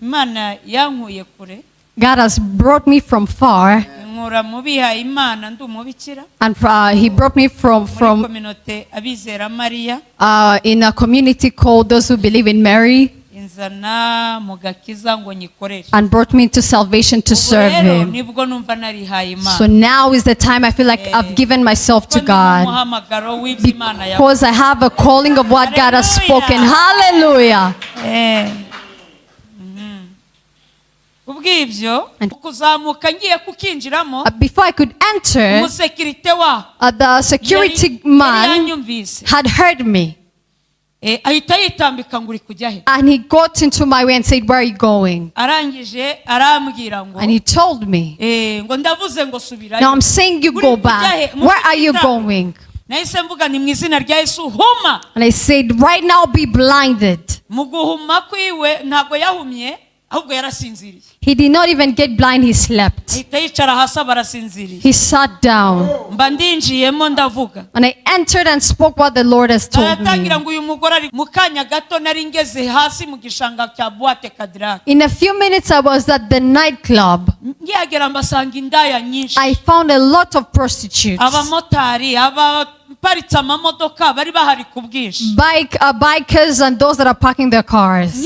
Imana yankuye kure. God has brought me from far. Nkura mu bihaye Imana ndi umubikira. And He brought me from community abizera Maria. In a community called Those Who Believe in Mary. Inzana mu gakiza ngo nyikorere. And brought me to salvation to serve Him. Nibwo numva narihaye Imana. So now is the time I feel like I've given myself to God. Because I have a calling of what God has spoken. Hallelujah. Before I could enter, the security man had heard me. And he got into my way and said, "Where are you going?" And he told me, "Now I'm saying you go back. Where are you going?" And I said, "Right now be blinded." He did not even get blind, he slept. He sat down. And I entered and spoke what the Lord has told me. In a few minutes I was at the nightclub. I found a lot of prostitutes. Bikers and those that are parking their cars.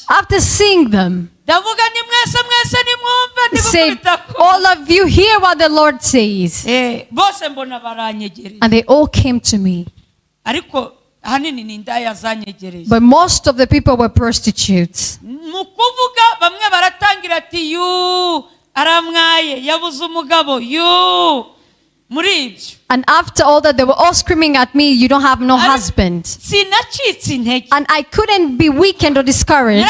After seeing them, he said, "All of you hear what the Lord says." And they all came to me. But most of the people were prostitutes. And after all that, they were all screaming at me, "You don't have no husband." And I couldn't be weakened or discouraged.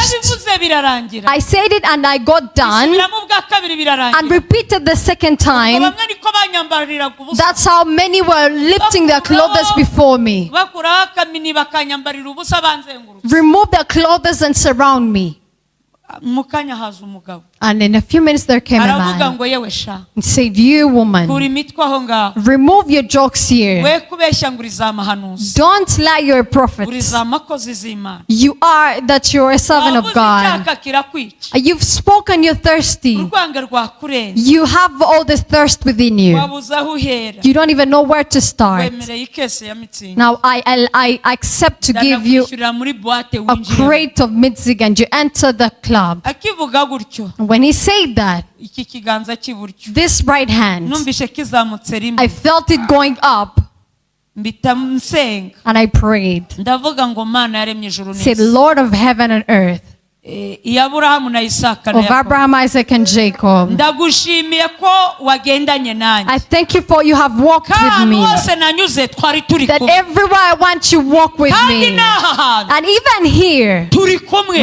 I said it and I got done and repeated the second time. That's how many were lifting their clothes before me. Remove their clothes and surround me. And in a few minutes there came a man and said, "You woman, remove your jokes here. Don't lie, you're a prophet. You are that you're a servant of God. You've spoken, you're thirsty. You have all this thirst within you. You don't even know where to start. Now I accept to give you a crate of mitzig and you enter the club." When he said that, this right hand, I felt it going up. And I prayed. Said, "Lord of heaven and earth, of Abraham, Isaac, and Jacob, I thank you for you have walked with me. That everywhere I want you walk with me. And even here,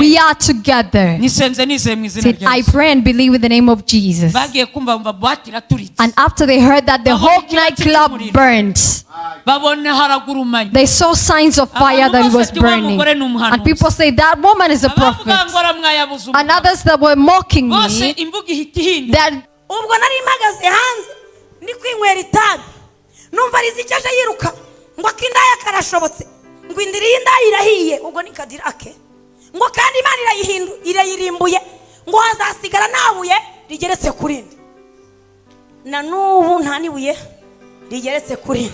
we are together." Said, "I pray and believe in the name of Jesus." And after they heard that, the whole nightclub burned. They saw signs of fire that it was burning. And people say, "That woman is a prophet." And others that were mocking me, that ubwo nari mpagaze hanze ndi kwinywera itabi numva Riziki aje yiruka ngo akindaya karashobotse ngo indiri y'indaya irahiye ubwo ni Kadirake ngo kandi Imana irayirimbuye ngo hazasigara nabuye rigeretse kuri na n'ubu nta nibuye rigeretse kuri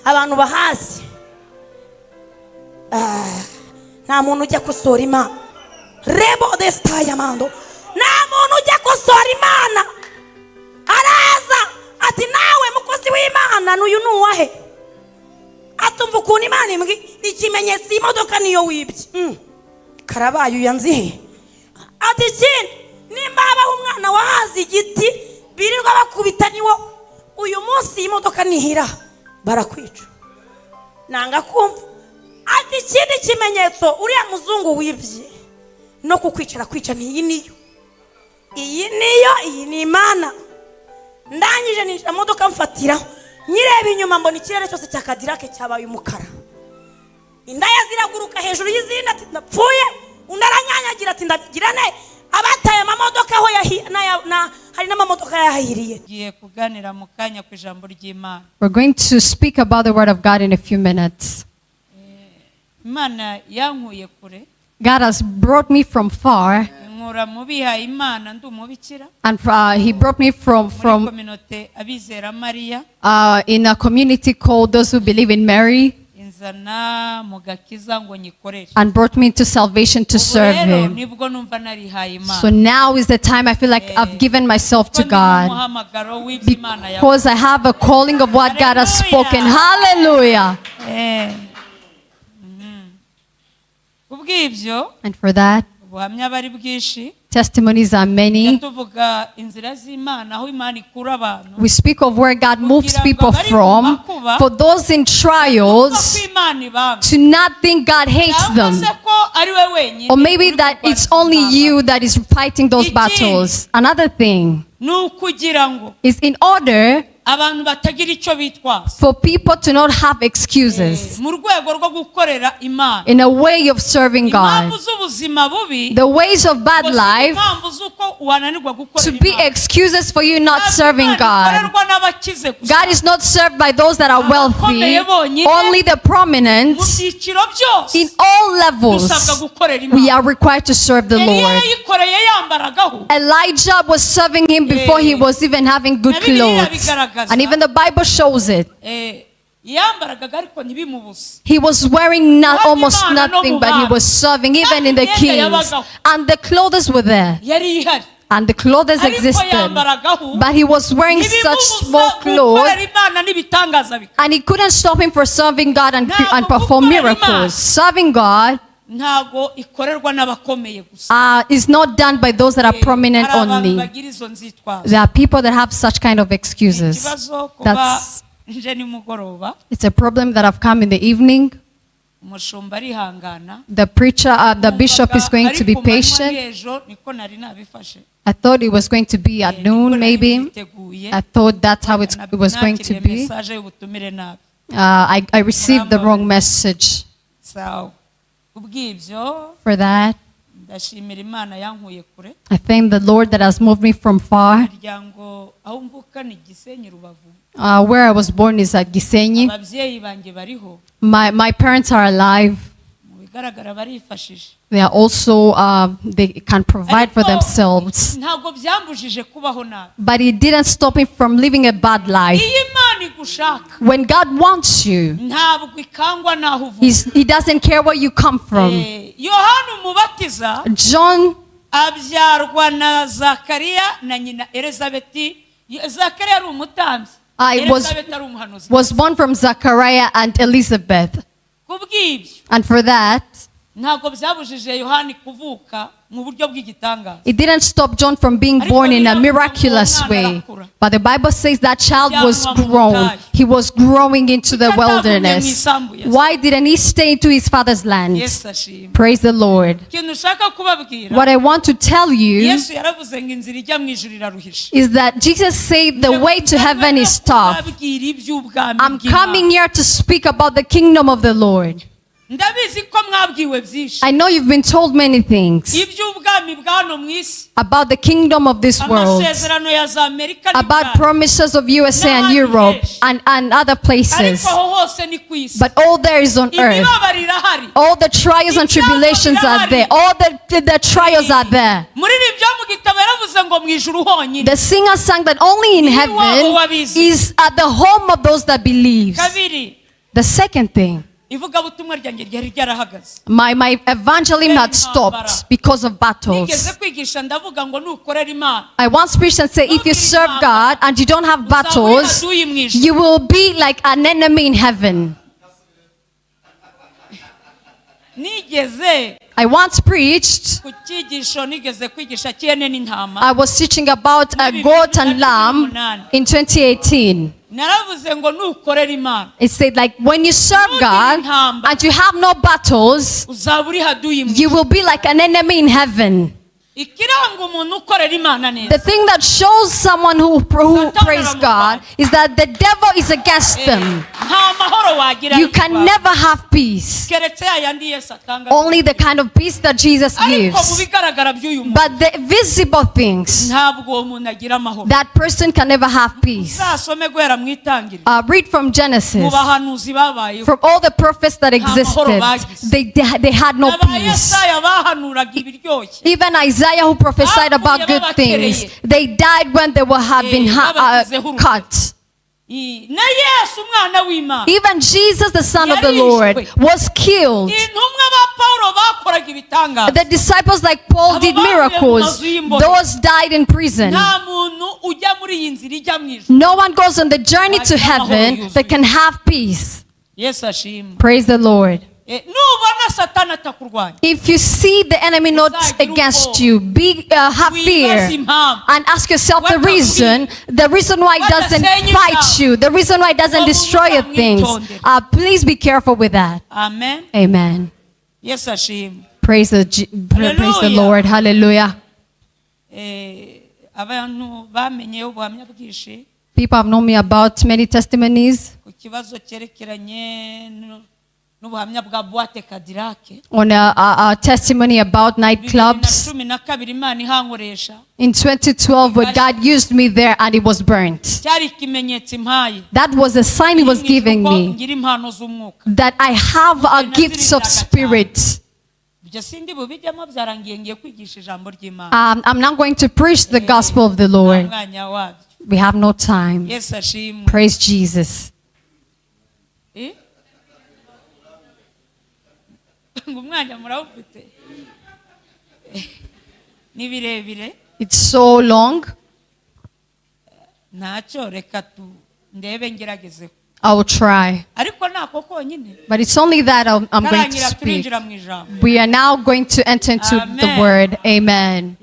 abantu bahasi. Nta muntu ujya kusora Imana. Rebo destaya mando. Nta muntu ujya kusora Imana. Araza ati nawe mukozi w'Imana n'uyu nuwahe. Atumva ukuntu Imana imbwi ikimenyetso imodoka niyo wibye. Karabaye uyanzihe. Ati kindi nimba habaho umwana wahaze igiti birirwa bakubita niwo uyu munsi imodoka nihira barakwica. Nanga kumva. Ati kindi kimenyetso uriya muzungu wibye no kukwicara kwica ni iyi ni Imana. Ndangije ninjira modoka mfatira nyireba inyuma mbona ikirere cyose cya Kadirake cyabaye umukara. Indaya ziraguruka hejuru y'izindi ati ndapfuye. Undaranyanyagira ati ndagira ne abataye amamodoka aho hari n'amamodoka yahiriye. We're going to speak about the word of God in a few minutes. God has brought me from far, nkura mu bihaye imana ndi umubikira and He brought me from muri kominote abizera mariya in a community called Those Who Believe in Mary, inzana mu gakiza ngo nyikorere and brought me into salvation to serve Ubu rero Him. nibwo numva narihaye imana So now is the time I feel like I've given myself to Kuko ndi God, umuhamagaro w'ibyo Imana yavuze. because I have a calling of what God has spoken. Hallelujah. Kubw'ibyo And for that, ubuhamya bari bwishi testimonies are many. tuvuga inzira z'Imana aho Imana ikura abantu We speak of where God moves people from. For those in trials, ko Imana ibanga to not think God hates cyangwa them. se ko ari we wenyine Or maybe uri that kurwana it's only intambara. you that is fighting those battles. Another thing ni ukugira ngo is in order abantu batagira icyo bitwaza for people to not have excuses mu rwego rwo gukorera Imana in a way of serving God. impamvu z'ubuzima bubi The ways of bad life impamvu z'uko wananirwa to gukorera be Imana excuses for you not serving God. ikorerwa n'abakize gusa God is not served by those that are wealthy, only the prominent. mu byiciro byose In all levels, dusabwa gukorera we Imana are required to serve the Eliya Lord. yayikoreye yambaragaho Elijah was serving Him before he was even having good clothes. And even the Bible shows it. yambaragaga ariko ntibimubuze He was wearing almost nothing, but he was serving even in the kings. And the clothes were there. yari ihari And the clothes ariko existed. yambaragaho But he was wearing such small ntibimubuza clothes. gukorera Imana n'ibitangaza bikora And it couldn't stop him from serving God and perform miracles. Serving God ntago ikorerwa n'abakomeye gusa is not done by those that are prominent hari abantu only. bagira izo nzitwazo There are people that have such kind of excuses. ikibazo kuba That's nje nimugoroba It's a problem that I've come in the evening. umushumba arihangana The preacher, the bishop is going to be ariko ku manywa patient. y'ejo niko nari nabifashe I thought it was going to be at noon, maybe. I thought that's how it was going to be. message y'ubutumire nabi I received the wrong message. sawa kubw'ibyo For that, ndashimira Imana yankuye kure I thank the Lord that has moved me from far. miryango aho mvuka ni Gisenyi Rubavu Where I was born is at Gisenyi. ababyeyi banjye bariho My parents are alive. mu bigaragara barifashije They are also, they can provide for Ariko themselves. ntabwo byambujije kubaho nabi But it didn't stop him from living a bad life. iyo Imana igushaka When God wants you, ntabwo ikangwa n'aho uvuye He doesn't care where you come from. Yohana umubatiza John abyarwa na Zakariya na nyina Elizabeti. Zakariya ari umutambyi Elizabeti ari umuhanuzi was born from Zachariah and Elizabeth. kubw'ibyo And for that, ntabwo byabujije Yohana kuvuka mu buryo bw'igitangaza it didn't stop John from being born in a miraculous way. But the Bible says that child was grown. He was growing into the wilderness. Why didn't he stay to his father's land? Yesu ashimwe Praise the Lord. ikintu ushaka kubabwira What I want to tell you Yesu yaravuze ngo inzira ijya mu ijuru iraruhishe is that Jesus said the way to heaven is tough. kubabwira iby'ubwami I'm bw'Imana. coming here to speak about the kingdom of the Lord. ndabizi ko mwabwiwe byinshi I know you've been told many things iby'ubwami bw'ano mu isi about the kingdom of this world, amasezerano ya za Amerika about promises of USA and Europe and other places. ariko aho hose ni ku isi But all there is on earth, imibabaro irahari all the trials and tribulations are there. All the trials are there. muririmbyi wo mu gitabo yaravuze ngo mu ijuru honyine The singer sang that only in heaven is at the home of those that believe. kabiri The second thing, ivugabutumwa ryanjye ryari ryarahagaze my evangelism had stopped because of battles. nigeze kwigisha ndavuga ngo nukorera Imana I once preached and said, if you serve God and you don't have battles, uzabuye mu ijuru you will be like an enemy in heaven. nigeze I once preached, ku cyigisho nigeze kwigisha cyene n'intama I was teaching about a goat and lamb in 2018. naravuze ngo nukorera Imana It said, like, when you serve God and you have no battles, uzaba uri haduyi mu you will be like an enemy in heaven. The thing that shows someone who prays God is that the devil is against them. You can never have peace. Only the kind of peace that Jesus gives. But the visible things, that person can never have peace. Read from Genesis. From all the prophets that existed, they had no peace. Even Isaiah, who prophesied about good things, they died when they have been cut. Even Jesus, the Son of the Lord, was killed. The disciples like Paul did miracles. Those died in prison. No one goes on the journey to heaven that can have peace. Praise the Lord. If you see the enemy not against you, have fear and ask yourself the reason why it doesn't fight you, the reason why it doesn't destroy your things. Please be careful with that. Amen. Amen. Praise the Lord. Hallelujah. People have known me about many testimonies. On a testimony about nightclubs. In 2012, when God used me there and it was burnt. That was a sign He was giving me that I have a gift of spirit. I'm not going to preach the gospel of the Lord. We have no time. Praise Jesus. It's so long. I will try. But it's only that I'm going to speak. We are now going to enter into the word. Amen.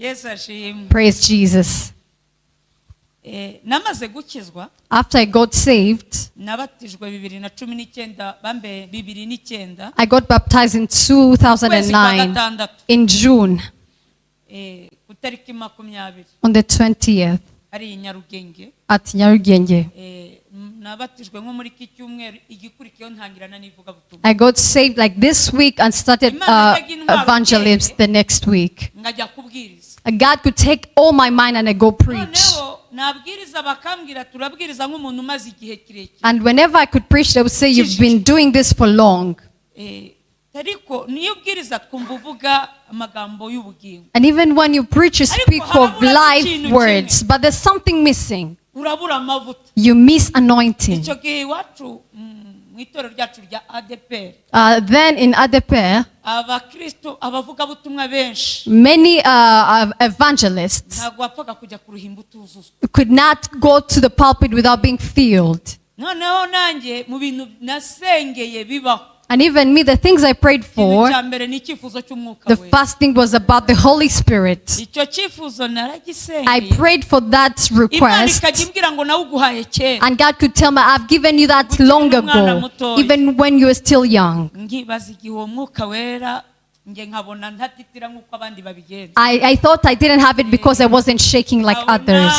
Praise Jesus. After I got saved, I got baptized in 2009 in June, on the 20th at Nyarugenge. I got saved like this week and started evangelism the next week. God could take all my mind and I go preach. And whenever I could preach, they would say, "You've been doing this for long." And even when you preach, you speak of life words, but there's something missing. You miss anointing. Then in ADPR, many evangelists could not go to the pulpit without being filled. And even me, the things I prayed for, the first thing was about the Holy Spirit. I prayed for that request. And God could tell me, "I've given you that long ago, even when you were still young." I thought I didn't have it because I wasn't shaking like others.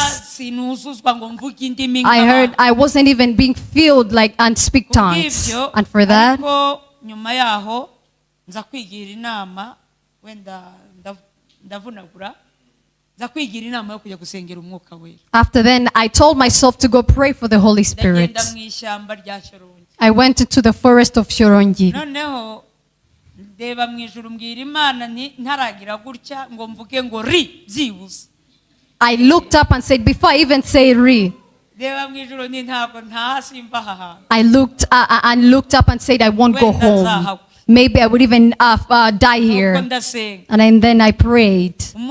I heard I wasn't even being filled like and speak tongues. And for that, after then, I told myself to go pray for the Holy Spirit. I went into the forest of Shyorongi. I looked up and said, before I even say "Ri," I looked up and said, "I won't go home. Maybe I would even die here." And then I prayed. From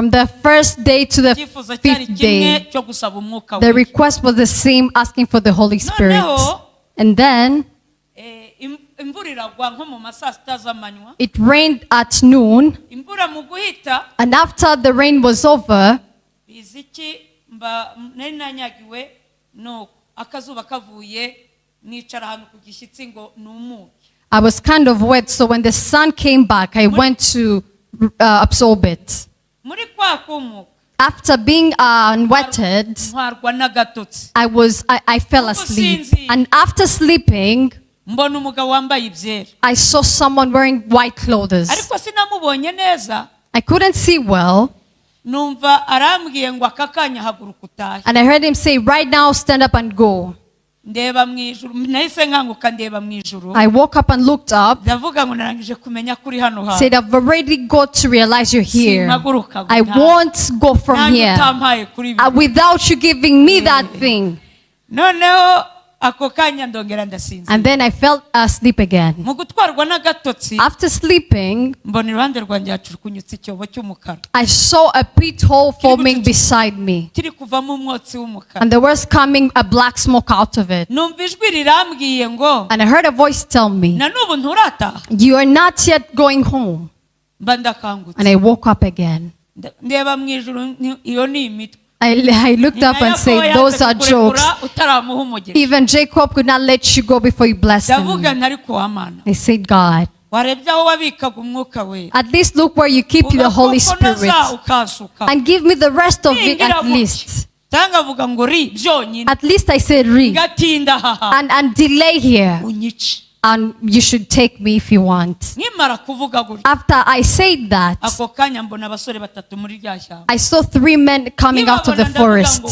the first day to the 5th day, the request was the same, asking for the Holy Spirit. And then it rained at noon, and after the rain was over, I was kind of wet, so when the sun came back, I went to absorb it. After being wetted, I fell asleep. And after sleeping, I saw someone wearing white clothes. I couldn't see well. And I heard him say, right now, stand up and go. I woke up and looked up. Said, I've already got to realize you're here. I won't go from here without you giving me that thing. And then I fell asleep again. After sleeping, I saw a pit hole forming beside me. And there was coming a black smoke out of it. And I heard a voice tell me, you are not yet going home. And I woke up again. I looked up and said, those are jokes. Even Jacob could not let you go before you blessed him. I said, God, at least look where you keep the Holy Spirit and give me the rest of it at least. At least I said, read and delay here. And you should take me if you want. After I said that, I saw 3 men coming out of the forest.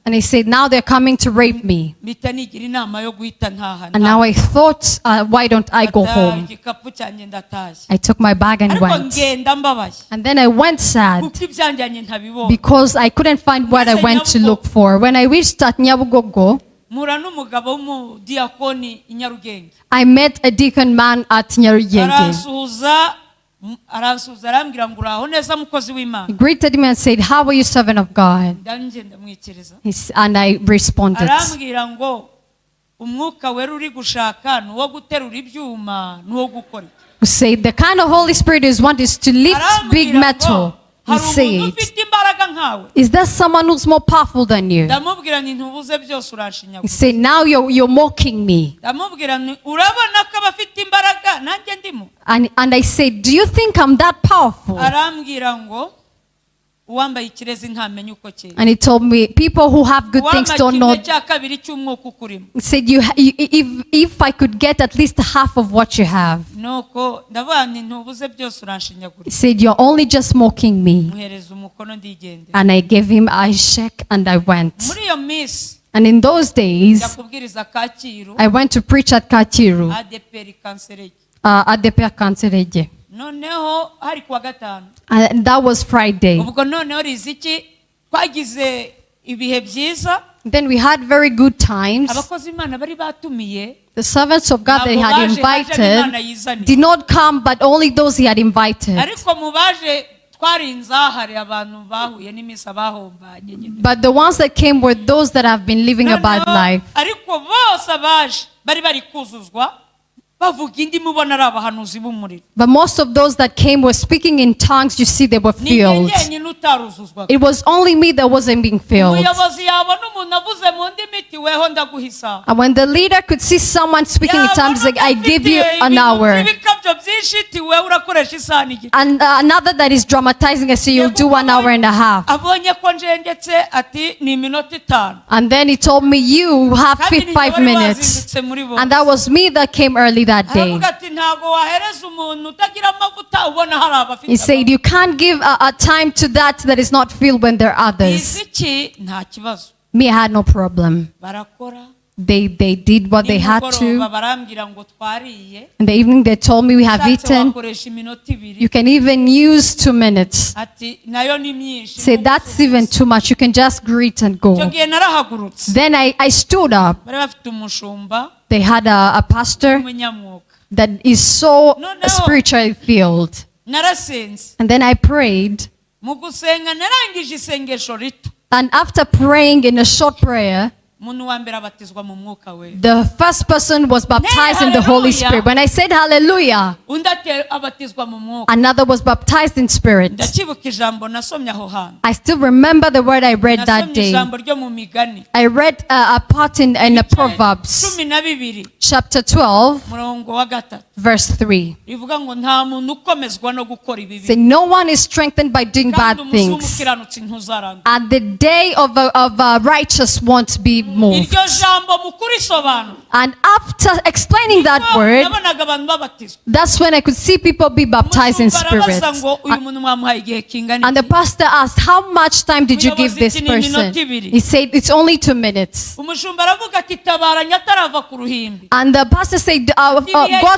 And they said, now they're coming to rape me. And now I thought, why don't I go home? I took my bag and went. And then I went sad because I couldn't find what I went to look for. When I reached at Nyabugogo, I met a deacon man at Nyarugenge. He greeted me and said, how are you, servant of God? And I responded. He said, the kind of Holy Spirit is want is to lift big metal. He said, is there someone who's more powerful than you? He said, now you're mocking me. And I said, do you think I'm that powerful? And he told me, people who have good things don't know. He said, if I could get at least half of what you have. He said, you're only just mocking me. And I gave him a check and I went. And in those days, I went to preach at Katiru, at the Kanserege. And that was Friday. Then we had very good times. The servants of God that he had invited did not come, but only those he had invited. But the ones that came were those that have been living a bad life. But most of those that came were speaking in tongues. You see, they were filled. It was only me that wasn't being filled. And when the leader could see someone speaking in tongues, like, I give you an hour. And another that is dramatizing, I say, you'll do 1 hour and a half. And then he told me, you have 5 minutes. And that was me that came early that day. He said, you can't give a time to that is not filled when there are others. Me, I had no problem. They did what they had to. In the evening, they told me we have eaten. You can even use 2 minutes. Say, that's even too much. You can just greet and go. Then I stood up. They had a pastor that is so spiritually filled. And then I prayed. And after praying in a short prayer, The first person was baptized in the Holy Spirit. When I said hallelujah, another was baptized in spirit. I still remember the word I read that day. I read a part in the Proverbs, chapter 12, verse 3. Say, no one is strengthened by doing bad things, and the day of a righteous won't be moved. And after explaining that word, that's when I could see people be baptized in spirit. And the pastor asked, how much time did you give this person? He said, it's only 2 minutes. And the pastor said, go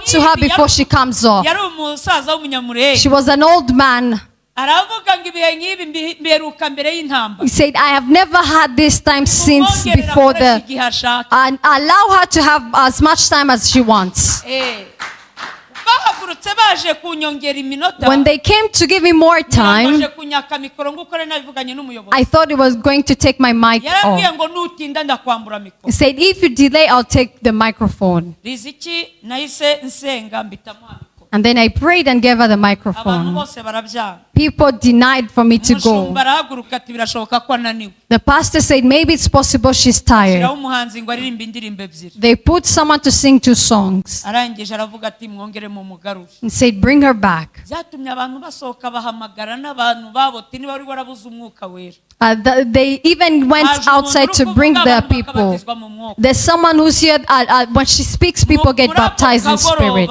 to her before she comes off. She was an old man. He said, I have never had this time since before and allow her to have as much time as she wants. When they came to give me more time, I thought it was going to take my mic off. He said, if you delay, I'll take the microphone. And then I prayed and gave her the microphone. People denied for me to go. The pastor said, maybe it's possible she's tired. They put someone to sing 2 songs. He said, bring her back. They even went outside to bring the people. There's someone who's here, when she speaks, people get baptized in spirit.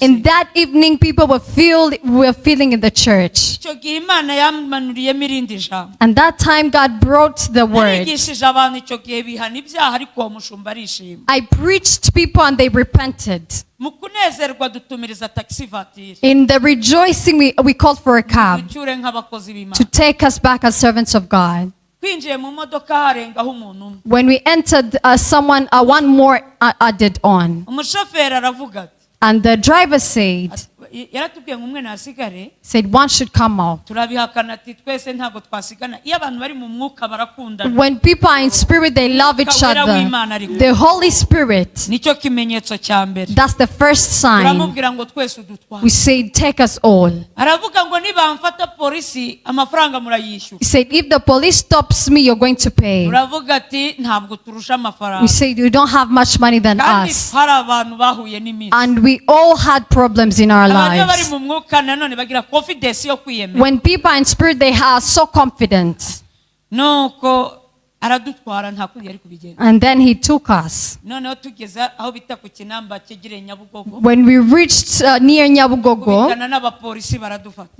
In that evening, people were feeling in the church. And that time, God brought the word. I preached people and they repented. In the rejoicing, we called for a cab to take us back as servants of God. When we entered, one more added on. And the driver said, one should come out. When people are in spirit, they love each other. The Holy Spirit, that's the first sign. We say, take us all. He said, if the police stops me, you're going to pay. We said, you don't have much money than us. And we all had problems in our lives. When people are in spirit, they are so confident. And then he took us. When we reached near Nyabugogo,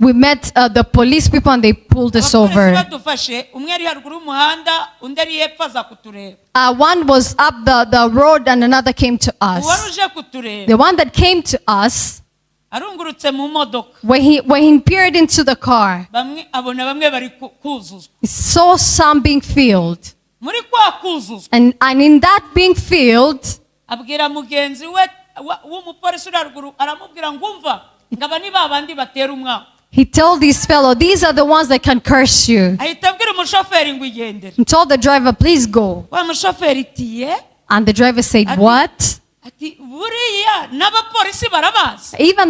we met the police people and they pulled us over. One was up the road and another came to us. The one that came to us, when he peered into the car, he saw some being filled. And in that being filled, he told this fellow, these are the ones that can curse you. He told the driver, please go. And the driver said, what? Even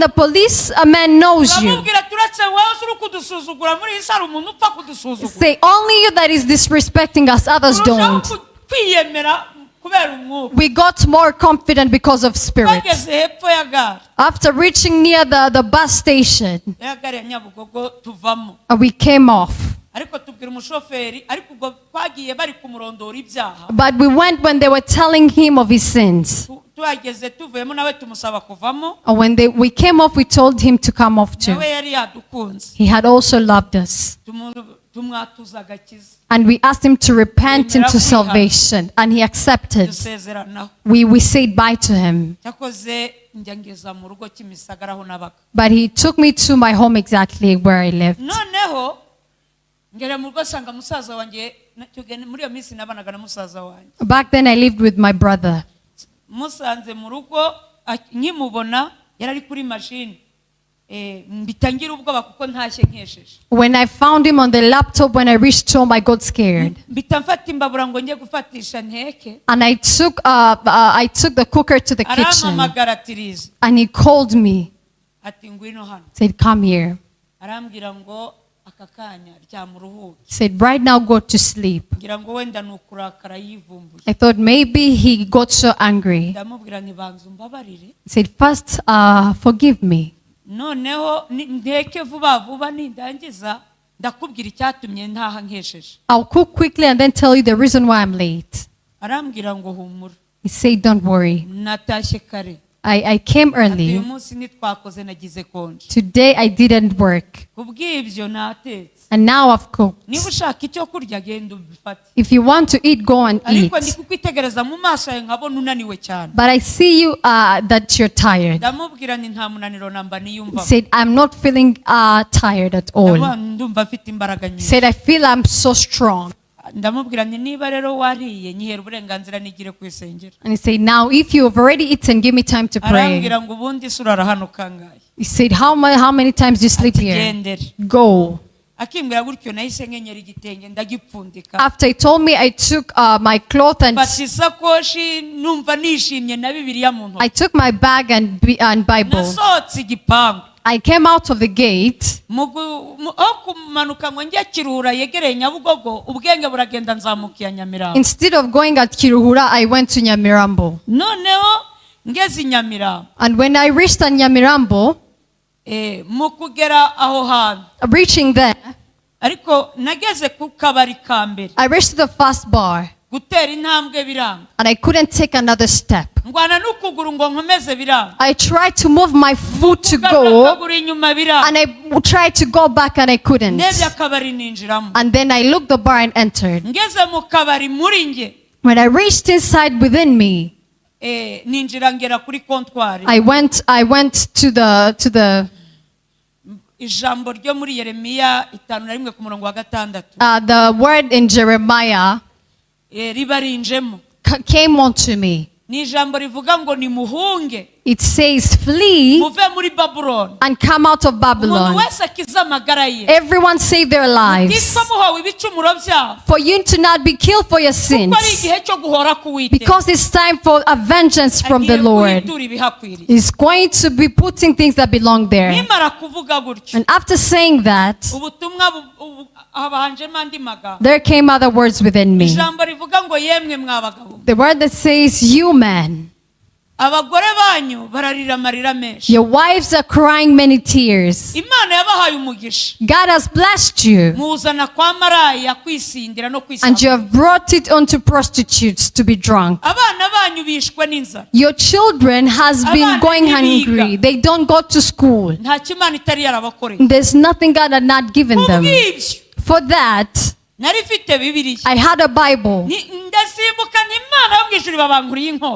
the policeman knows you. Say, only you that is disrespecting us, others don't. We got more confident because of spirit. After reaching near the bus station, we came off. But we went when they were telling him of his sins. When we came off, we told him to come off too. He had also loved us. And we asked him to repent into salvation. And he accepted. We said bye to him. But he took me to my home exactly where I lived. Back then I lived with my brother. When I found him on the laptop when I reached home, I got scared. And I took the cooker to the kitchen. And he called me. Said, come here. Said, right now go to sleep. I thought maybe he got so angry. Said, first forgive me. I'll cook quickly and then tell you the reason why I'm late. He said, don't worry. I came early. Today I didn't work. And now I've cooked. If you want to eat, go and eat. But I see you that you're tired. He said, I'm not feeling tired at all. He said, I feel I'm so strong. And he said, now if you have already eaten, give me time to pray. He said, how many times do you sleep here? Go. After he told me, I took my cloth and I took my bag and Bible. I came out of the gate. Instead of going at Kiruhura, I went to Nyamirambo. And when I reached Nyamirambo, reaching there, I reached the first bar. And I couldn't take another step. I tried to move my foot to go, and I tried to go back and I couldn't. And then I looked the bar and entered. When I reached inside within me, I went to the word in Jeremiah came onto me. It says, flee and come out of Babylon. Everyone save their lives. For you to not be killed for your sins. Because it's time for a vengeance from the Lord. He's going to be putting things that belong there. And after saying that, there came other words within me. The word that says, you men. Your wives are crying many tears. God has blessed you. And you have brought it unto prostitutes to be drunk. Your children has been going hungry. They don't go to school. There's nothing God had not given them. For that, I had a Bible.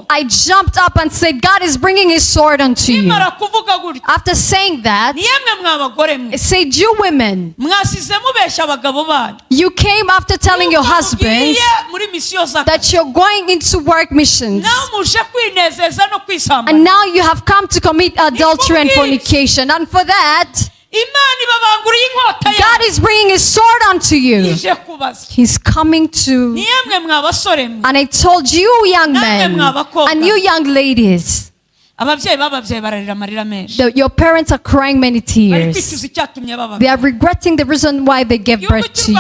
I jumped up and said, God is bringing his sword unto you. After saying that, it said, you women, you came after telling your husbands that you're going into work missions. And now you have come to commit adultery and fornication. And for that, God is bringing his sword unto you. He's coming to. And I told you young men and you young ladies, your parents are crying many tears. They are regretting the reason why they gave birth to you.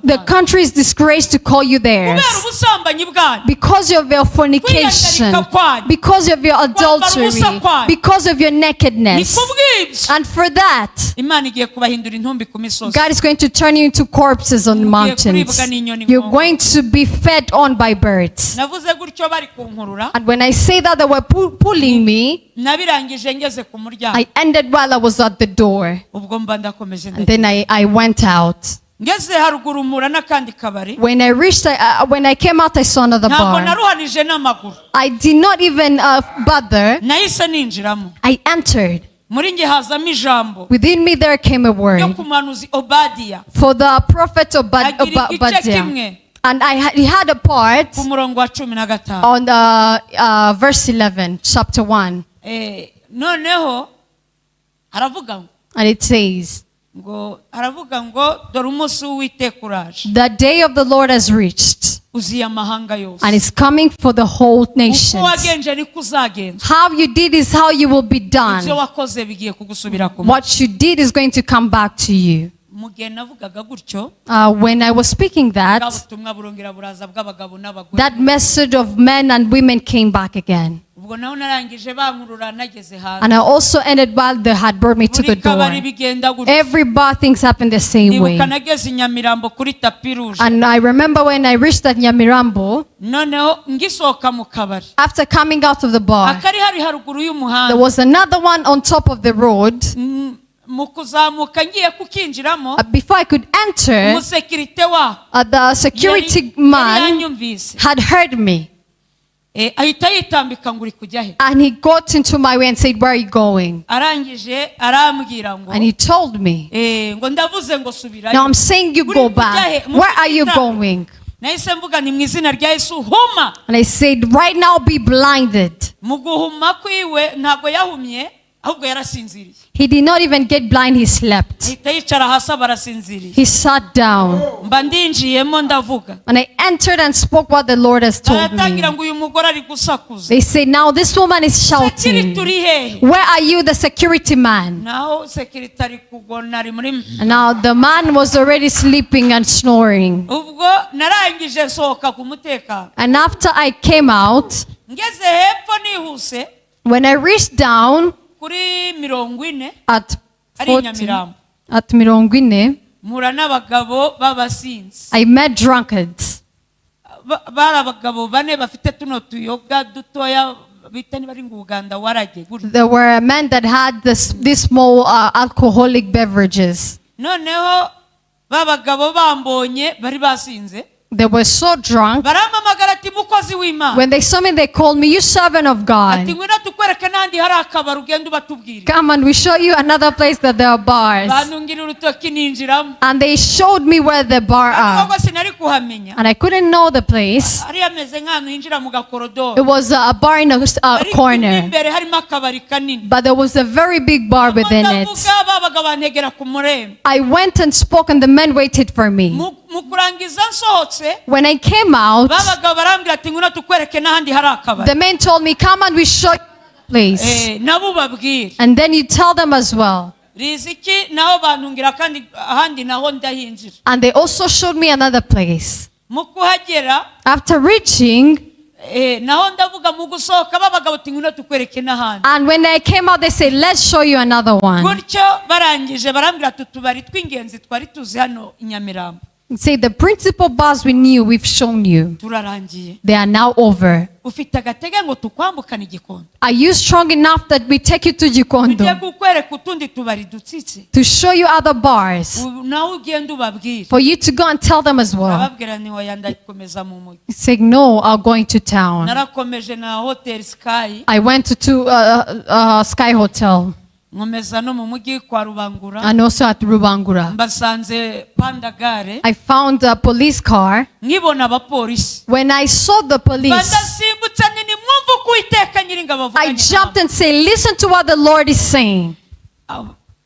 The country is disgraced to call you theirs. Because of your fornication, because of your adultery, because of your nakedness. And for that, God is going to turn you into corpses on the mountains. You're going to be fed on by birds. And when I say that they were pulling me, I ended while I was at the door. And then I went out. When I reached, when I came out, I saw another bar. I did not even bother. I entered. Within me there came a word for the prophet Obadiah. And he had a part on verse 11, chapter 1. noneho haravuga ngo, and it says, ngo haravuga ngo dore umunsi w'Uwiteka uraje, the day of the Lord has reached, uziye amahanga yose, and it's coming for the whole uko nations. wagenje niko uzagenzwa, How you did is how you will be ibyo done. wakoze bigiye kugusubira ku What you did is going to come back to you. mu gihe navugaga gutyo, When I was speaking bwa that, butumwa burongera buraza bw'abagabo n'abagore, that message of men and women came back again. ubwo naho narangije bankurura nageze hanze, And I also ended while they had brought me to the buri kabari door. bigenda gutyo. Every bar things happen the same way. Nibuka nageze i Nyamirambo kuri tapi ruje, And I remember when I reached that Nyamirambo, noneho ngisohoka mu kabari, after coming out of the bar, akari hari haruguru there y'umuhanda, was another one on top of the road. mu kuzamuka ngiye kukinjiramo, Before I could enter, umusekirite wa the security man yanyumvise, had heard me. ahita yitambika ngo uri kujya he, And he got into my way and said, where are you going? arangije arambwira ngo, And he told me, ngo ndavuze ngo subirayo. now I'm saying you go back. Where are you going? Nahise mvuga ni mu izina rya Yesu huma. And I said, right now be blinded. Mu guhuma kwiwe ntabwo yahumye, ahubwo yarasinziriye. He did not even get blind, he slept. Ahita yicara hasi barasinziriye. He sat down. Mba ndinjiyemo ndavuga. And I entered and spoke what the Lord has told me. Baratangira ngo uyu mugore ari gusakuza. They say, now this woman is shouting. Sekirite uri hehe? Where are you, the security man? Naho sekirite ari kugona ari muri. And now the man was already sleeping and snoring. Ubwo narangije sohoka ku mutekano. And after I came out, Ngeze hepfo nihuse when I reached down kuri 40 at ari 40, Nyamirambo, at Mirongwine, mura n'abagabo b'abasinzi. I met drunkards. Bari abagabo bane bafite tuno tuyoga dutoya bita ni bari ngo Uganda warage gutyo. There were men that had these small alcoholic beverages. Noneho babagabo bambonye bari basinze, They were so drunk. baramamagara ati mukozi w'Imana, When they saw me, they called me, you servant of ati God. ngwino tukwereke n'ahandi hari akabari ugenda ubatubwire. Come and we show you another place that there are bars. Bantungira urutoki ninjiramo, And they showed me where the bar are. ariko sinari kuhamenya. And I couldn't know the place. Ari ameze nk'ahantu hinjira mu gakorodoro, It was a bar in a ariko corner. imbere harimo akabari kanini. But there was a very big bar within it. Ndavuga babaga bantegera ku murembo. I went and spoke and the men waited for me. Mu kurangiza nsohotse, When I came out, babaga barambwira ati ngwino tukwereke n'ahandi hari akabari. the men told me, come and we show you another place. Nabo babwire. And then you tell them as well. Riziki naho bantungira kandi ahandi naho ndahinjira. And they also showed me another place. Mu kuhagera, After reaching, naho ndavuga mu gusohoka babaga bati ngwino tukwereke n'ahandi. and when I came out, they said, let's show you another one. Gutyo barangije barambwira ati tubari tw'ingenzi twari tuzi hano i Nyamirambo Say, the principal bars we knew, we've shown you. turarangiye. They are now over. Ufite agatege ngo tukwambukane igikondo. Are you strong enough that we take you to Tugiye Gikondo kukwereka utundi tubari dutsitse. to show you other bars? Nawe ugenda ubabwire. For you to go and tell them as well. Ababwira ni oya ndakomeza mu mujyi. Say, no, I'll going to town. Narakomeje na Hotel Sky, I went to Sky Hotel nkomeza no mu mujyi kwa Rubangura. and also at Rubangura. Mbasanze Pandagare, I found a police car. nkibona abapolisi. When I saw the police, Bandasimbutsa nini mwumva uko Uwiteka Nyiringabo avuga. I jumped and said, listen to what the Lord is saying.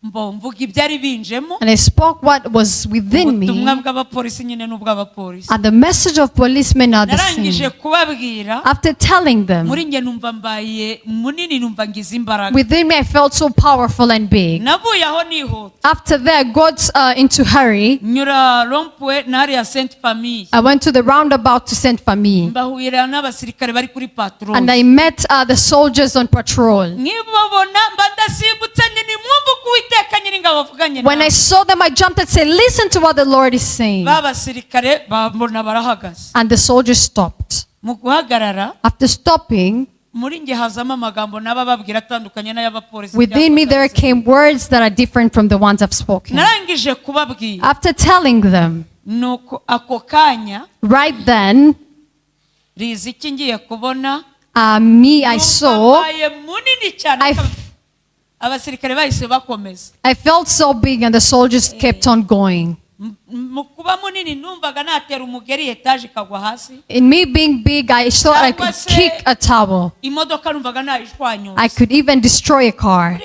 Mvuga ibyari binjemo. And I spoke what was within me. Ubutumwa bw'abapolisi nyine n'ubw'abapolisi. And the message of policemen are the Narangije same. kubabwira, After telling them, muri nge numva mbaye munini, numva ngize imbaraga. within me I felt so powerful and big. Navuye aho nihuta. After that, I got into hurry. Nyura rompwe na hariya Sainte Famille. I went to the roundabout to Sainte Famille. Mbahurira n'abasirikare bari kuri patrol. And I met the soldiers on patrol. Nkibabona mbandasimbutse nini mwumva uko Uwiteka Nyiringabo avuganye. When I saw them, I jumped and said, listen to what the Lord is saying. Babasirikare bambona barahagaze. And the soldiers stopped. Mu guhagarara, After stopping, muri nge hazamo amagambo n'abababwira atandukanye n'ay'abapolisi. within me there came words that are different from the ones I've spoken. Narangije kubabwira, After telling them, nuko ako kanya right then, Riziki ngiye kubona, I saw, mbaye munini cyane. Abasirikare bahise bakomeza. I felt so big and the soldiers kept on going. In me being big, I thought I could kick a towel. I could even destroy a car.